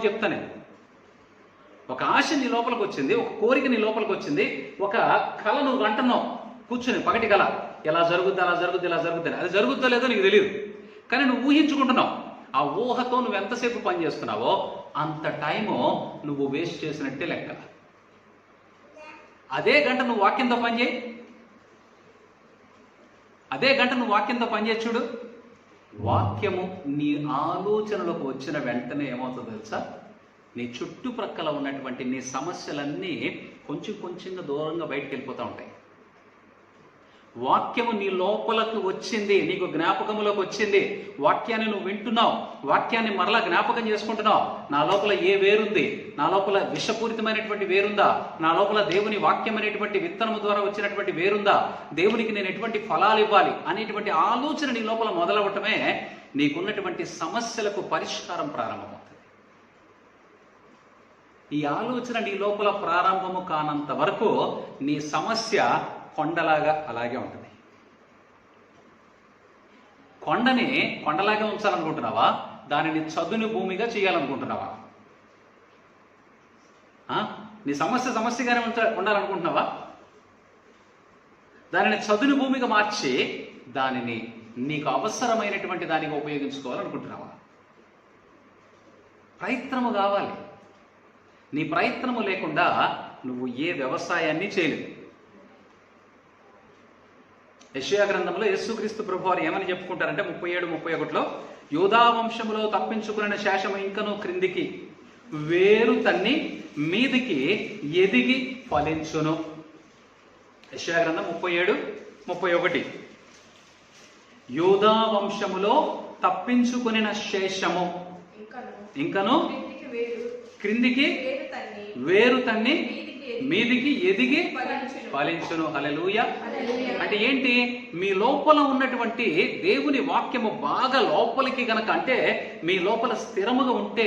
చెప్తా నేను. ఒక ఆశ నీ లోపలికి వచ్చింది, ఒక కోరిక నీ లోపలికి వచ్చింది, ఒక కళ నువ్వు అంటున్నావు కూర్చుని, పగటి కళ, ఎలా జరుగుద్ది అలా జరుగుద్ది ఇలా జరుగుద్ది, అది జరుగుద్దో లేదో నీకు తెలియదు, కానీ నువ్వు ఊహించుకుంటున్నావు. ఆ ఊహతో నువ్వు ఎంతసేపు పని చేస్తున్నావో అంత టైము నువ్వు వేస్ట్ చేసినట్టే లెక్క. అదే గంట నువ్వు వాక్యంతో పని చేయి, అదే గంట నువ్వు వాక్యంతో పనిచేసి చూడు. వాక్యము నీ ఆలోచనలకు వచ్చిన వెంటనే ఏమవుతుందో తెలుసా? నీ చుట్టుప్రక్కల ఉన్నటువంటి నీ సమస్యలన్నీ కొంచెం కొంచెంగా దూరంగా బయటకు వెళ్ళిపోతూ ఉంటాయి. వాక్యము నీ లోపలకు వచ్చింది, నీకు జ్ఞాపకంలోకి వచ్చింది, వాక్యాన్ని నువ్వు వింటున్నావు, వాక్యాన్ని మరలా జ్ఞాపకం చేసుకుంటున్నావు. నా లోపల ఏ వేరుంది, నా లోపల విషపూరితమైనటువంటి వేరుందా, నా లోపల దేవుని వాక్యం అనేటువంటి విత్తనము ద్వారా వచ్చినటువంటి వేరుందా, దేవునికి నేను ఎటువంటి ఫలాలు ఇవ్వాలి అనేటువంటి ఆలోచన నీ లోపల మొదలవటమే నీకున్నటువంటి సమస్యలకు పరిష్కారం ప్రారంభమవుతుంది. ఈ ఆలోచన నీ లోపల ప్రారంభము కానంత వరకు నీ సమస్య కొండలాగా అలాగే ఉంటుంది. కొండని కొండలాగా ఉంచాలనుకుంటున్నావా? దానిని చదును భూమిగా చేయాలనుకుంటున్నావా? నీ సమస్య సమస్యగానే ఉండాలనుకుంటున్నావా? దానిని చదును భూమిగా మార్చి దానిని నీకు అవసరమైనటువంటి దానికి ఉపయోగించుకోవాలనుకుంటున్నావా? ప్రయత్నము కావాలి. నీ ప్రయత్నము లేకుండా నువ్వు ఏ వ్యవసాయాన్ని చేయలేవు. యెషయా గ్రంథంలో యేసుక్రీస్తు ప్రభువారు ఏమని చెప్పుకుంటారంటే 37-31లో, యూదా వంశములో తప్పించుకున్న శేషము ఇంకను క్రిందికి వేరు తన్ని మీదికి ఎదిగి ఫలించును. యెషయా గ్రంథం 37-31. యూదా వంశములో తప్పించుకున్న శేషము ఇంకను క్రిందికి వేరు తన్ని మీదికి ఎదిగి ఫలించును. హల్లెలూయా. అంటే ఏంటి? మీ లోపల ఉన్నటువంటి దేవుని వాక్యము బాగా లోపలికి గనక, అంటే మీ లోపల స్థిరముగా ఉంటే,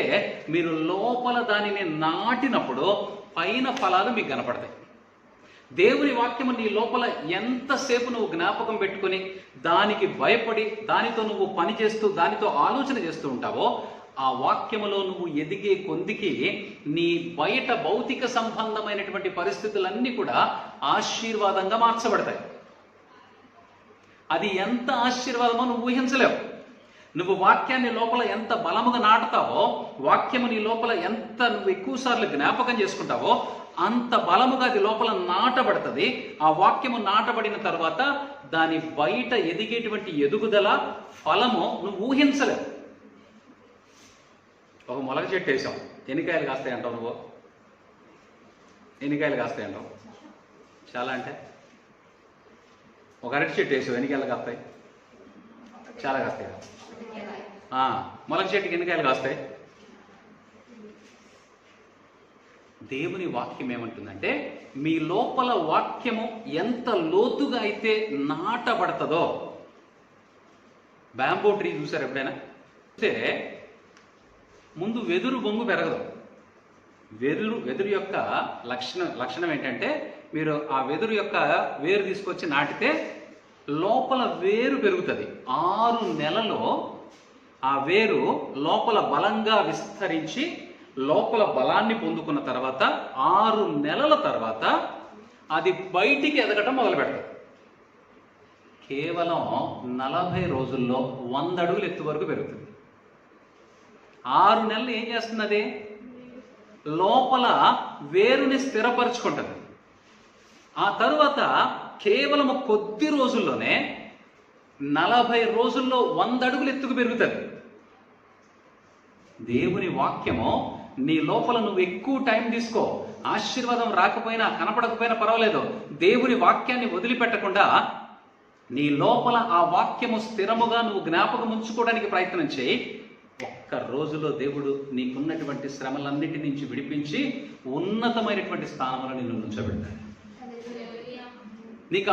మీరు లోపల దానిని నాటినప్పుడు పైన ఫలాలు మీకు కనపడతాయి. దేవుని వాక్యము నీ లోపల ఎంతసేపు నువ్వు జ్ఞాపకం పెట్టుకుని దానికి భయపడి దానితో నువ్వు పని చేస్తూ దానితో ఆలోచన చేస్తూ ఉంటావో, ఆ వాక్యములో నువ్వు ఎదిగే కొందికి నీ బయట భౌతిక సంబంధమైనటువంటి పరిస్థితులన్నీ కూడా ఆశీర్వాదంగా మార్చబడతాయి. అది ఎంత ఆశీర్వాదమో నువ్వు ఊహించలేవు. నువ్వు వాక్యాన్ని లోపల ఎంత బలముగా నాటుతావో, వాక్యము నీ లోపల ఎంత నువ్వు ఎక్కువ సార్లు జ్ఞాపకం చేసుకుంటావో అంత బలముగా అది లోపల నాటబడుతుంది. ఆ వాక్యము నాటబడిన తర్వాత దాని బయట ఎదిగేటువంటి ఎదుగుదల ఫలము నువ్వు ఊహించలేవు. ఒక మొలక చెట్టు వేసాం, ఎన్ని కాయలు కాస్తాయి అంటావు నువ్వు? ఎన్ని కాయలు కాస్తాయి అంటావు? చాలా అంటే ఒక అరటి చెట్టు వేసావు, ఎన్ని కాయలు కాస్తాయి? చాలా కాస్తాయి. మొలక చెట్టుకి ఎన్ని కాయలు కాస్తాయి? దేవుని వాక్యం ఏమంటుందంటే, మీ లోపల వాక్యము ఎంత లోతుగా అయితే నాటబడుతుందో, బ్యాంబో ట్రీ చూసారు ఎప్పుడైనా? చూస్తే ముందు వెదురు బొంగు పెరగదు. వెదురు యొక్క లక్షణం ఏంటంటే, మీరు ఆ వెదురు యొక్క వేరు తీసుకొచ్చి నాటితే లోపల వేరు పెరుగుతుంది. 6 నెలల్లో ఆ వేరు లోపల బలంగా విస్తరించి లోపల బలాన్ని పొందుకున్న తర్వాత 6 నెలల తర్వాత అది బయటికి ఎదగటం మొదలు పెడతాం. కేవలం 40 రోజుల్లో 100 అడుగులు ఎత్తు వరకు పెరుగుతుంది. 6 నెలలు ఏం చేస్తున్నది? లోపల వేరుని స్థిరపరచుకుంటుంది. ఆ తరువాత కేవలం కొద్ది రోజుల్లోనే 40 రోజుల్లో 100 అడుగులు ఎత్తుకు పెరుగుతుంది. దేవుని వాక్యము నీ లోపల నువ్వు ఎక్కువ టైం తీసుకో, ఆశీర్వాదం రాకపోయినా కనపడకపోయినా పర్వాలేదు, దేవుని వాక్యాన్ని వదిలిపెట్టకుండా నీ లోపల ఆ వాక్యము స్థిరముగా నువ్వు జ్ఞాపకం ఉంచుకోవడానికి ప్రయత్నం చేయి. ఒక్క రోజులో దేవుడు నీకున్నటువంటి శ్రమలన్నిటి నుంచి విడిపించి ఉన్నతమైనటువంటి స్థానంలో నిన్ను ఉంచబెడతాడు. నీకు